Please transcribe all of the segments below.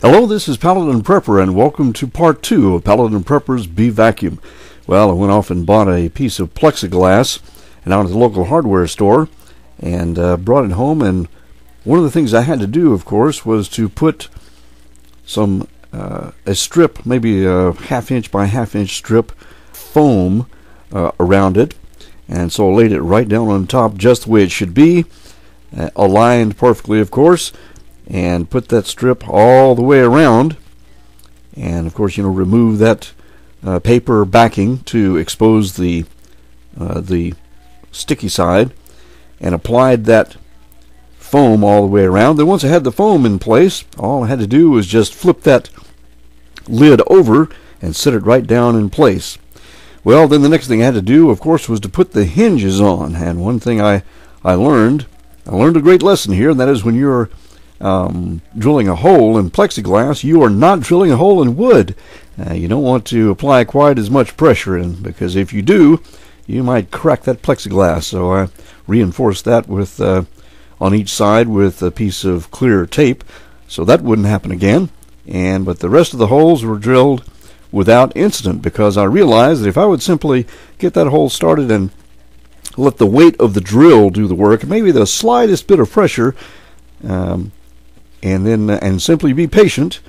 Hello, this is Paladin Prepper, and welcome to part 2 of Paladin Prepper's Bee Vacuum. Well, I went off and bought a piece of plexiglass and out at the local hardware store and brought it home, and one of the things I had to do, of course, was to put some a strip, maybe a half-inch by half-inch strip foam around it, and so I laid it right down on top just the way it should be, aligned perfectly, of course, and put that strip all the way around, and of course, remove that paper backing to expose the sticky side, and applied that foam all the way around. Then once I had the foam in place, all I had to do was just flip that lid over and set it right down in place. Well, then the next thing I had to do, of course, was to put the hinges on, and one thing I learned a great lesson here, and that is when you're drilling a hole in plexiglass, you are not drilling a hole in wood. You don't want to apply quite as much pressure in, because if you do, you might crack that plexiglass. So I reinforced that with on each side with a piece of clear tape, so that wouldn't happen again. But the rest of the holes were drilled without incident, because I realized that if I would simply get that hole started and let the weight of the drill do the work, maybe the slightest bit of pressure, and simply be patient,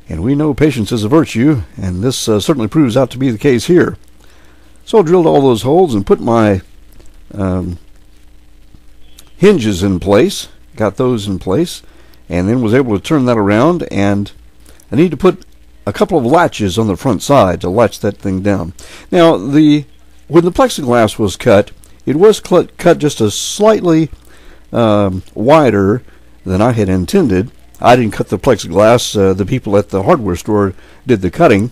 and we know patience is a virtue, and this certainly proves out to be the case here. So I drilled all those holes and put my hinges in place, got those in place, and then was able to turn that around, and I need to put a couple of latches on the front side to latch that thing down. Now, when the plexiglass was cut, it was cut just a slightly wider than I had intended. I didn't cut the plexiglass. The people at the hardware store did the cutting,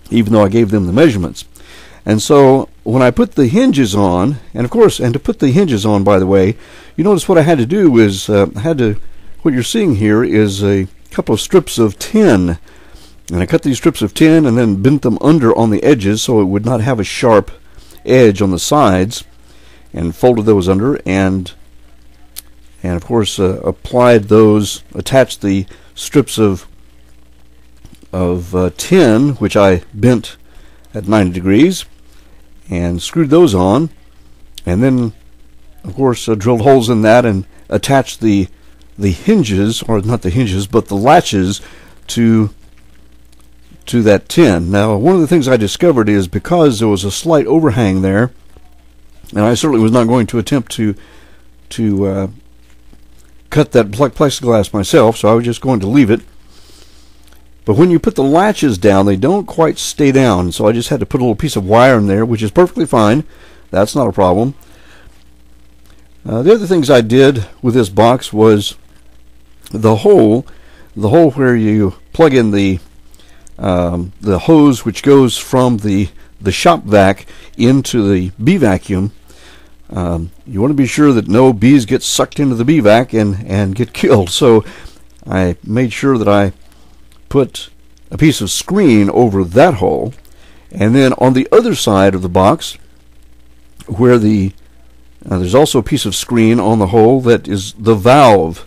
even though I gave them the measurements. And so when I put the hinges on, and of course, and to put the hinges on, by the way, you notice what I had to do is, what you're seeing here is a couple of strips of tin. And I cut these strips of tin and then bent them under on the edges so it would not have a sharp edge on the sides, and folded those under, and of course applied those, attached the strips of tin, which I bent at 90 degrees, and screwed those on, and then of course drilled holes in that and attached the hinges, or not the hinges, but the latches to that tin. Now, one of the things I discovered is, because there was a slight overhang there, and I certainly was not going to attempt to cut that plexiglass myself, so I was just going to leave it. But when you put the latches down, they don't quite stay down, so I just had to put a little piece of wire in there, which is perfectly fine. That's not a problem. The other things I did with this box was the hole where you plug in the hose which goes from the shop vac into the bee vacuum. You want to be sure that no bees get sucked into the bee vac and get killed. So I made sure that I put a piece of screen over that hole, and then on the other side of the box, where there's also a piece of screen on the hole that is the valve.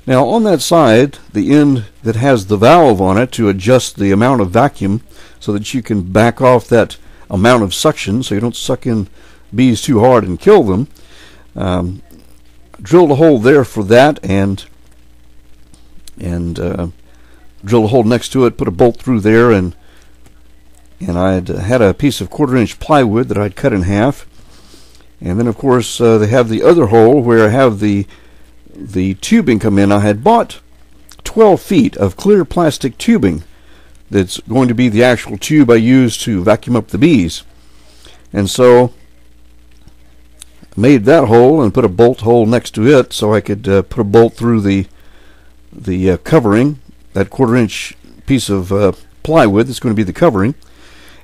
Now, on that side, the end that has the valve on it to adjust the amount of vacuum so that you can back off that amount of suction so you don't suck in bees too hard and kill them, drilled a hole there for that, and drilled a hole next to it, put a bolt through there, and I had a piece of 1/4-inch plywood that I'd cut in half. And then, of course, they have the other hole where I have the tubing come in. I had bought 12 feet of clear plastic tubing that's going to be the actual tube I use to vacuum up the bees. And so I made that hole and put a bolt hole next to it so I could put a bolt through the covering, that 1/4-inch piece of plywood that's going to be the covering.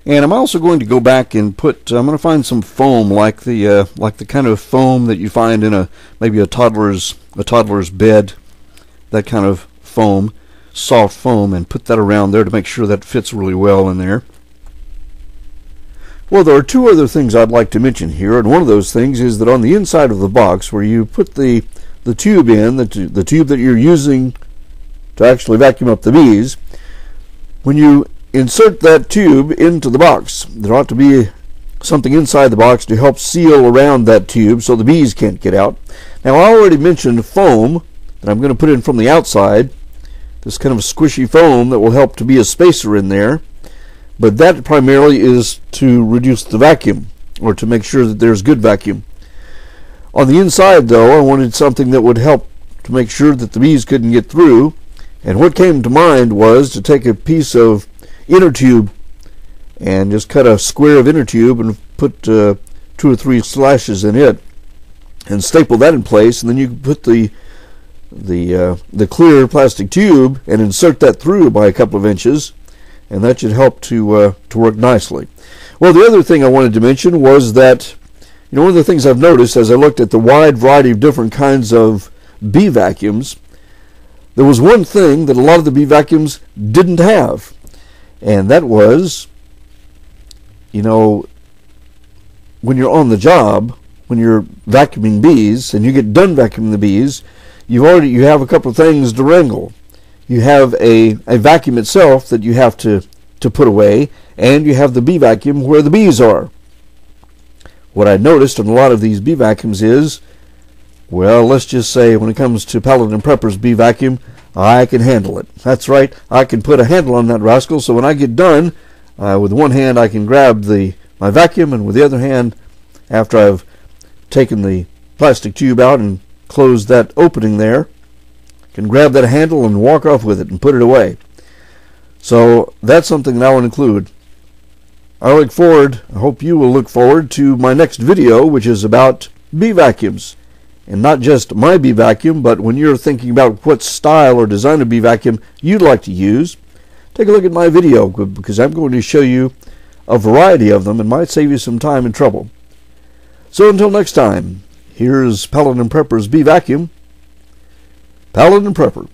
And I'm also going to go back and put, I'm going to find some foam like the kind of foam that you find in maybe a toddler's bed, that kind of foam, soft foam, and put that around there to make sure that fits really well in there. Well, there are two other things I'd like to mention here, and one of those things is that on the inside of the box where you put the tube in, the tube that you're using to actually vacuum up the bees, when you insert that tube into the box, there ought to be something inside the box to help seal around that tube so the bees can't get out. Now, I already mentioned foam that I'm going to put in from the outside, this kind of squishy foam that will help to be a spacer in there, but that primarily is to reduce the vacuum, or to make sure that there's good vacuum. On the inside, though, I wanted something that would help to make sure that the bees couldn't get through, and what came to mind was to take a piece of inner tube and just cut a square of inner tube and put 2 or 3 slashes in it and staple that in place, and then you can put the clear plastic tube and insert that through by a couple of inches, and that should help to work nicely. Well, the other thing I wanted to mention was that, one of the things I've noticed as I looked at the wide variety of different kinds of bee vacuums, there was one thing that a lot of the bee vacuums didn't have, and that was, when you're on the job, when you're vacuuming bees and you get done vacuuming the bees, you have a couple of things to wrangle. You have a vacuum itself that you have to put away, and you have the bee vacuum where the bees are. What I noticed on a lot of these bee vacuums is, well, let's just say when it comes to Paladin Prepper's bee vacuum, I can handle it. That's right, I can put a handle on that rascal, so when I get done, with one hand I can grab my vacuum, and with the other hand, after I've taken the plastic tube out and closed that opening there, can grab that handle and walk off with it and put it away. So that's something that I want to include. I hope you will look forward to my next video, which is about bee vacuums. And not just my bee vacuum, but when you're thinking about what style or design of bee vacuum you'd like to use, take a look at my video, because I'm going to show you a variety of them and might save you some time and trouble. So until next time, here's Paladin Prepper's bee vacuum. Paladin Prepper.